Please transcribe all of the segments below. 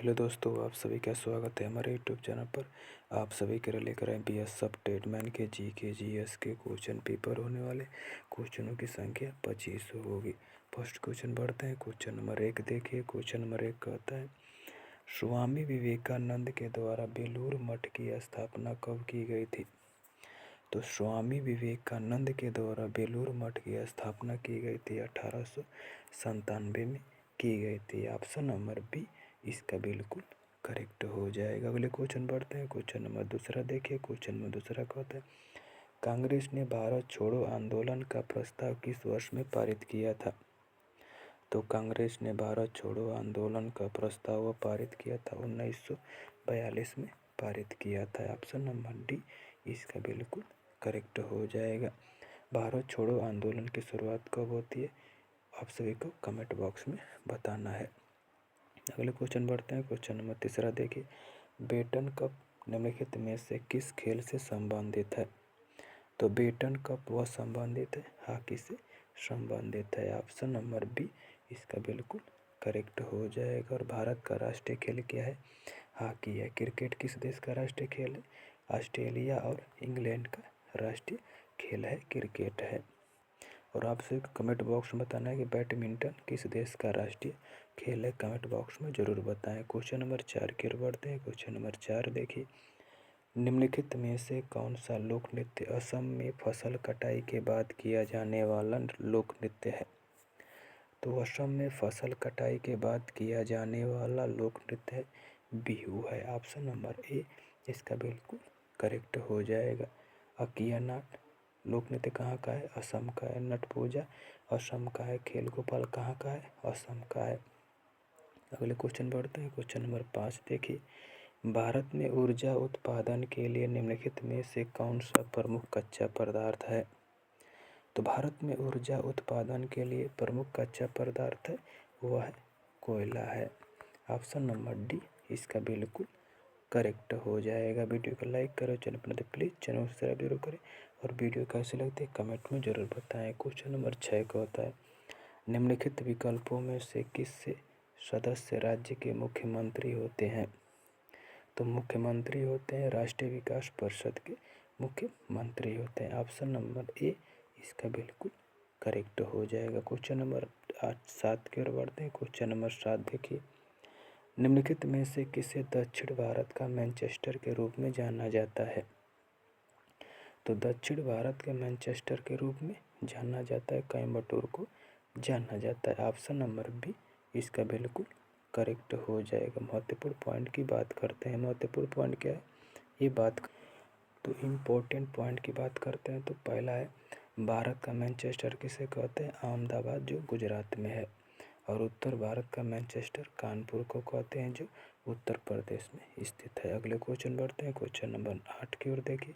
Hello दोस्तों, आप सभी का स्वागत है हमारे यूट्यूब चैनल पर। आप सभी के लिए लेकर आए बीएस सब ट्रेडमैन के जीएस के क्वेश्चन पेपर होने वाले। क्वेश्चनों की संख्या 25 होगी। फर्स्ट क्वेश्चन बढ़ते हैं। क्वेश्चन नंबर 1 देखिए। क्वेश्चन नंबर 1 कहता है, स्वामी विवेकानंद के द्वारा बेलूर मठ की स्थापना कब की गई थी? तो स्वामी विवेकानंद के द्वारा बेलूर मठ की स्थापना की गई थी 1897 में की गई थी। ऑप्शन नंबर बी इसका बिल्कुल करेक्ट हो जाएगा। अगले क्वेश्चन बढ़ते हैं। क्वेश्चन नंबर दूसरा देखिए। क्वेश्चन नंबर दूसरा कहता है, कांग्रेस ने भारत छोड़ो आंदोलन का प्रस्ताव किस वर्ष में पारित किया था? तो कांग्रेस ने भारत छोड़ो आंदोलन का प्रस्ताव पारित किया था 1942 में पारित किया था। ऑप्शन नंबर डी इसका बिल्कुल करेक्ट हो जाएगा। भारत छोड़ो आंदोलन की शुरुआत कब होती है? आप सभी को कमेंट बॉक्स में बताना है। अगले क्वेश्चन बढ़ते हैं। क्वेश्चन नंबर तीसरा देखिए। बेटन कप निम्नलिखित में से किस खेल से संबंधित है? तो बेटन कप वह संबंधित है हॉकी से संबंधित है। ऑप्शन नंबर बी इसका बिल्कुल करेक्ट हो जाएगा। और भारत का राष्ट्रीय खेल क्या है? हॉकी है। क्रिकेट किस देश का राष्ट्रीय खेल है? ऑस्ट्रेलिया और इंग्लैंड का राष्ट्रीय खेल है क्रिकेट है। और आपसे कमेंट बॉक्स में बताना है कि बैडमिंटन किस देश का राष्ट्रीय खेल है। कमेंट बॉक्स में ज़रूर बताएं। क्वेश्चन नंबर 4 की ओर बढ़ते हैं। क्वेश्चन नंबर 4 देखिए। निम्नलिखित में से कौन सा लोक नृत्य असम में फसल कटाई के बाद किया जाने वाला लोक नृत्य है? तो असम में फसल कटाई के बाद किया जाने वाला लोक नृत्य है बिहू है। ऑप्शन नंबर ए इसका बिल्कुल करेक्ट हो जाएगा। अकिया नाट लोक नृत्य कहाँ का है? असम का है। नट पूजा असम का है। खेल गोपाल कहाँ का है? असम का है। अगले क्वेश्चन बढ़ते हैं। क्वेश्चन नंबर 5 देखिए। भारत में ऊर्जा उत्पादन के लिए निम्नलिखित में से कौन सा प्रमुख कच्चा पदार्थ है? तो भारत में ऊर्जा उत्पादन के लिए प्रमुख कच्चा पदार्थ है वह है कोयला है। ऑप्शन नंबर डी इसका बिल्कुल करेक्ट हो जाएगा। वीडियो को लाइक करो, चैनल पर तो प्लीज़ चैनल को सब्सक्राइब जरूर करें और वीडियो कैसे लगती है कमेंट में ज़रूर बताएं। क्वेश्चन नंबर 6 का होता है, निम्नलिखित विकल्पों में से किससे सदस्य राज्य के मुख्यमंत्री होते हैं? तो मुख्यमंत्री होते हैं राष्ट्रीय विकास परिषद के मुख्यमंत्री होते हैं। ऑप्शन नंबर ए इसका बिल्कुल करेक्ट हो जाएगा। क्वेश्चन नंबर 7 की ओर बढ़ते हैं। क्वेश्चन नंबर 7 देखिए। निम्नलिखित में से किसे दक्षिण भारत का मैनचेस्टर के रूप में जाना जाता है? तो दक्षिण भारत के मैनचेस्टर के रूप में जाना जाता है कोयम्बटूर को जाना जाता है। ऑप्शन नंबर बी इसका बिल्कुल करेक्ट हो जाएगा। महत्वपूर्ण पॉइंट की बात करते हैं। महत्वपूर्ण पॉइंट क्या है ये बात? तो इम्पोर्टेंट पॉइंट की बात करते हैं तो पहला है, भारत का मैनचेस्टर किसे कहते हैं? अहमदाबाद जो गुजरात में है। और उत्तर भारत का मैनचेस्टर कानपुर को कहते हैं जो उत्तर प्रदेश में स्थित है। अगले क्वेश्चन बढ़ते हैं। क्वेश्चन नंबर 8 की ओर देखिए।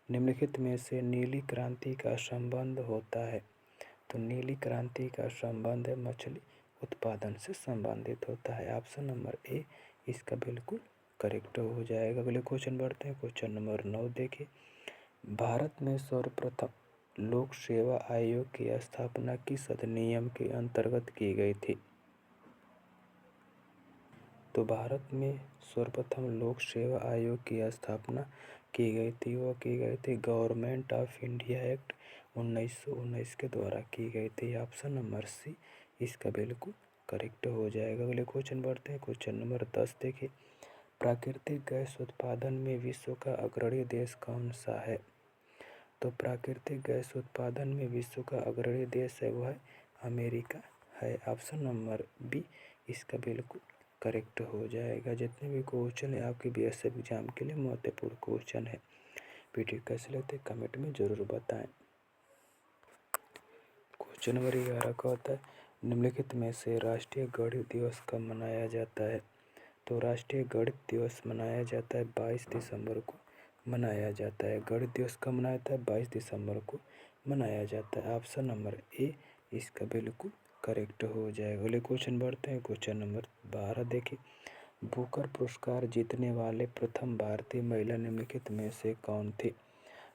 निम्नलिखित में से नीली क्रांति का संबंध होता है? तो नीली क्रांति का संबंध मछली उत्पादन से संबंधित होता है। ऑप्शन नंबर ए इसका बिल्कुल करेक्ट हो जाएगा। अगले क्वेश्चन बढ़ते हैं। क्वेश्चन नंबर 9 देखिए। भारत में सर्वप्रथम लोक सेवा आयोग की स्थापना किस अधिनियम के अंतर्गत की गई थी? तो भारत में सर्वप्रथम लोक सेवा आयोग की स्थापना की गई थी। वो की गई थी गवर्नमेंट ऑफ इंडिया एक्ट 1919 के द्वारा की गई थी। ऑप्शन नंबर सी इसका बिल्कुल करेक्ट हो जाएगा। अगले क्वेश्चन बढ़ते हैं। क्वेश्चन नंबर 10 देखिए। प्राकृतिक गैस उत्पादन में विश्व का अग्रणी देश कौन सा है? तो प्राकृतिक गैस उत्पादन में विश्व का अग्रणी देश है वह अमेरिका है। ऑप्शन नंबर बी इसका बिल्कुल करेक्ट हो जाएगा। जितने भी क्वेश्चन है आपके बीएसएफ एग्जाम के लिए महत्वपूर्ण क्वेश्चन है। वीडियो कैसे लगते हैं कमेंट में ज़रूर बताएं। क्वेश्चन नंबर 11 का होता है, निम्नलिखित में से राष्ट्रीय गणित दिवस कब मनाया जाता है? तो राष्ट्रीय गणित दिवस मनाया जाता है 22 दिसंबर को मनाया जाता है। गणित दिवस कब मनाया जाता है? 22 दिसंबर को मनाया जाता है। ऑप्शन नंबर ए इसका बिल्कुल करेक्ट हो जाएगा। अगले क्वेश्चन बढ़ते हैं। क्वेश्चन नंबर 12 देखिए। बुकर पुरस्कार जीतने वाले प्रथम भारतीय महिला निम्नलिखित में से कौन थी?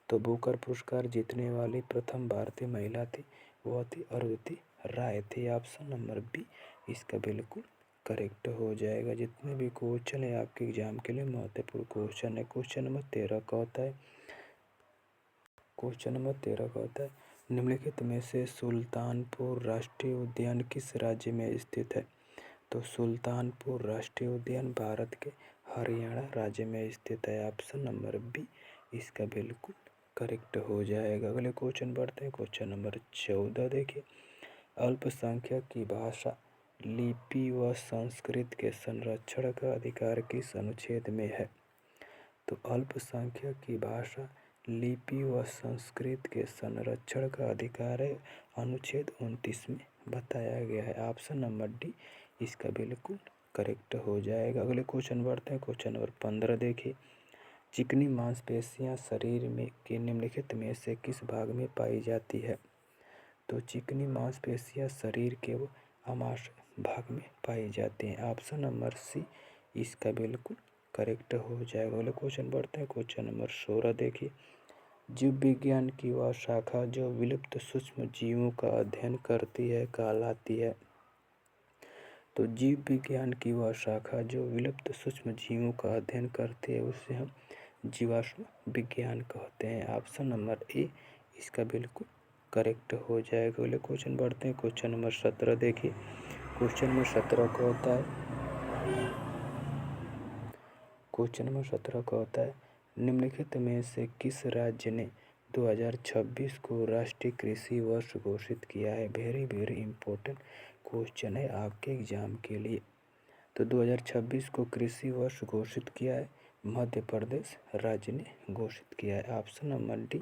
तो बुकर पुरस्कार जीतने वाली प्रथम भारतीय महिला थी वह थी अरुंधति राय थी। ऑप्शन नंबर बी इसका बिल्कुल करेक्ट हो जाएगा। जितने भी क्वेश्चन है आपके एग्जाम के लिए महत्वपूर्ण क्वेश्चन है। क्वेश्चन नंबर 13 का होता है निम्नलिखित में से सुल्तानपुर राष्ट्रीय उद्यान किस राज्य में स्थित है? तो सुल्तानपुर राष्ट्रीय उद्यान भारत के हरियाणा राज्य में स्थित है। ऑप्शन नंबर बी इसका बिल्कुल करेक्ट हो जाएगा। अगले क्वेश्चन बढ़ते हैं। क्वेश्चन नंबर 14 देखिए, अल्पसंख्यक की भाषा, लिपि व संस्कृत के संरक्षण का अधिकार किस अनुच्छेद में है? तो अल्पसंख्यक की भाषा, लिपि व संस्कृत के संरक्षण का अधिकार है अनुच्छेद 29 में बताया गया है। ऑप्शन नंबर डी इसका बिल्कुल करेक्ट हो जाएगा। अगले क्वेश्चन बढ़ते हैं। क्वेश्चन नंबर 15 देखिए, चिकनी मांसपेशियां शरीर में के निम्नलिखित में से किस भाग में पाई जाती है? तो चिकनी मांसपेशियां शरीर के वो आमाशय भाग में पाई जाती हैं। ऑप्शन नंबर सी इसका बिल्कुल करेक्ट हो जाएगा। अगले क्वेश्चन बढ़ते हैं। क्वेश्चन नंबर 16 देखिए, जीव विज्ञान की वह शाखा जो विलुप्त सूक्ष्म जीवों का अध्ययन करती है कहलाती है? तो जीव विज्ञान की वह शाखा जो विलुप्त सूक्ष्म जीवों का अध्ययन करती है उसे हम जीवाश्म विज्ञान कहते हैं। ऑप्शन नंबर ए इसका बिल्कुल करेक्ट हो जाएगा। अगले क्वेश्चन बढ़ते हैं। क्वेश्चन नंबर 17 देखिए, क्वेश्चन नंबर 17 का होता है निम्नलिखित में से किस राज्य ने 2026 को राष्ट्रीय कृषि वर्ष घोषित किया है? वेरी इम्पोर्टेंट क्वेश्चन है आपके एग्जाम के लिए। तो 2026 को कृषि वर्ष घोषित किया है मध्य प्रदेश राज्य ने घोषित किया है। ऑप्शन नंबर डी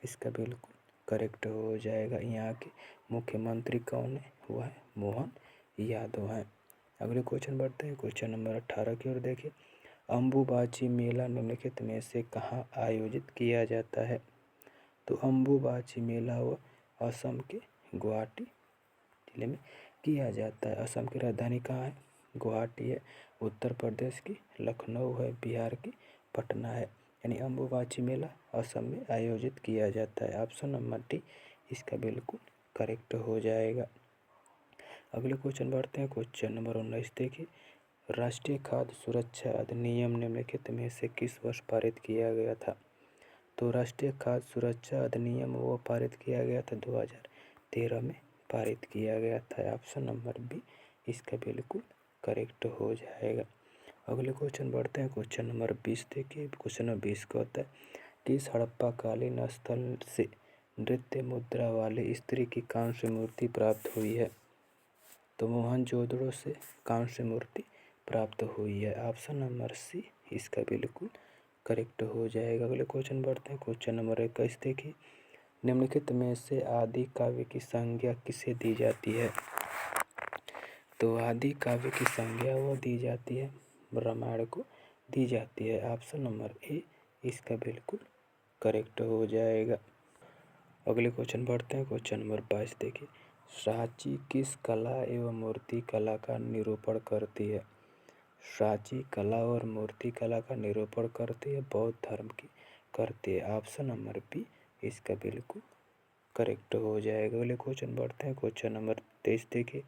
इसका बिल्कुल करेक्ट हो जाएगा। यहाँ के मुख्यमंत्री कौन है? वह है मोहन यादव हैं। अगले क्वेश्चन बढ़ते हैं। क्वेश्चन नंबर 18 की ओर देखिए, अम्बुबाची मेला निम्नलिखित में से कहाँ आयोजित किया जाता है? तो अम्बुबाची मेला वो असम के गुवाहाटी जिले में किया जाता है। असम की राजधानी कहाँ है? गुवाहाटी है। उत्तर प्रदेश की लखनऊ है। बिहार की पटना है। यानी अम्बुबाची मेला असम में आयोजित किया जाता है। ऑप्शन नंबर डी इसका बिल्कुल करेक्ट हो जाएगा। अगले क्वेश्चन बढ़ते हैं। क्वेश्चन नंबर 19 देखिए, राष्ट्रीय खाद्य सुरक्षा अधिनियम निम्नलिखित में से किस वर्ष पारित किया गया था? तो राष्ट्रीय खाद्य सुरक्षा अधिनियम वो पारित किया गया था 2013 में पारित किया गया था। ऑप्शन नंबर बी इसका बिल्कुल करेक्ट हो जाएगा। अगले क्वेश्चन बढ़ते हैं। क्वेश्चन नंबर 20 देखिए, क्वेश्चन नंबर 20 का होता है, किस हड़प्पाकालीन स्थल से नृत्य मुद्रा वाली स्त्री की कांस्य मूर्ति प्राप्त हुई है? तो मोहनजोदड़ो से कांस्य मूर्ति प्राप्त हुई है। ऑप्शन नंबर सी इसका बिल्कुल करेक्ट हो जाएगा। अगले क्वेश्चन बढ़ते हैं। क्वेश्चन नंबर 21 देखिए, निम्नलिखित में से आदि काव्य की संज्ञा किसे दी जाती है? तो आदि काव्य की संज्ञा वो दी जाती है रामायण को दी जाती है। ऑप्शन नंबर ए इसका बिल्कुल करेक्ट हो जाएगा। अगले क्वेश्चन बढ़ते हैं। क्वेश्चन नंबर 22 देखिए, सांची किस कला एवं मूर्ति कला का निरूपण करती है? सांची कला और मूर्ति कला का निरूपण करती है बौद्ध धर्म की करती है। ऑप्शन नंबर बी इसका बिल्कुल करेक्ट हो जाएगा। अगले क्वेश्चन बढ़ते हैं। क्वेश्चन नंबर 23 देखिए,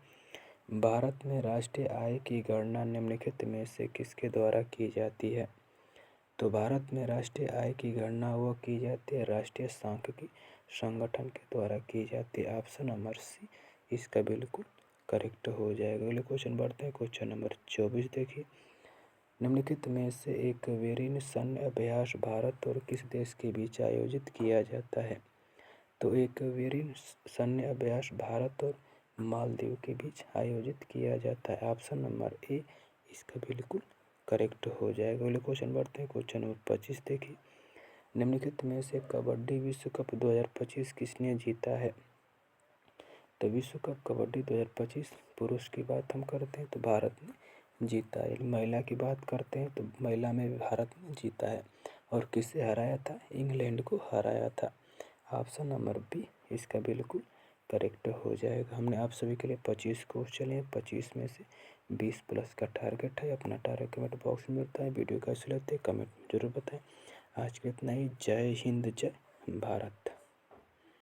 भारत में राष्ट्रीय आय की गणना निम्नलिखित में से किसके द्वारा की जाती है? तो भारत में राष्ट्रीय आय की गणना वो की जाती है राष्ट्रीय सांख्यिकी संगठन के द्वारा की जाती है। ऑप्शन नंबर सी इसका बिल्कुल करेक्ट हो जाएगा। अगले क्वेश्चन बढ़ते हैं। क्वेश्चन नंबर 24 देखिए, निम्नलिखित में से एक वेरिन सैन्य अभ्यास भारत और किस देश के बीच आयोजित किया जाता है? तो एक वेरिन सैन्य अभ्यास भारत और मालदीव के बीच आयोजित किया जाता है। ऑप्शन नंबर ए इसका बिल्कुल करेक्ट हो जाएगा। अगले क्वेश्चन बढ़ते हैं। क्वेश्चन नंबर 25 देखिए, निम्नलिखित में से कबड्डी विश्व कप 2025 किसने जीता है? तो विश्व कप कबड्डी 2025 पुरुष की बात हम करते हैं तो भारत ने जीता है। महिला की बात करते हैं तो महिला में भी भारत ने जीता है। और किसे हराया था? इंग्लैंड को हराया था। ऑप्शन नंबर बी इसका बिल्कुल करेक्ट हो जाएगा। हमने आप सभी के लिए 25 क्वेश्चन है, 25 में से 20 प्लस का टारगेट है। अपना टारगेट कमेंट बॉक्स में मिलता है। वीडियो कैसे लगते हैं कमेंट में जरूर बताएं। आज के इतना ही। जय हिंद, जय भारत।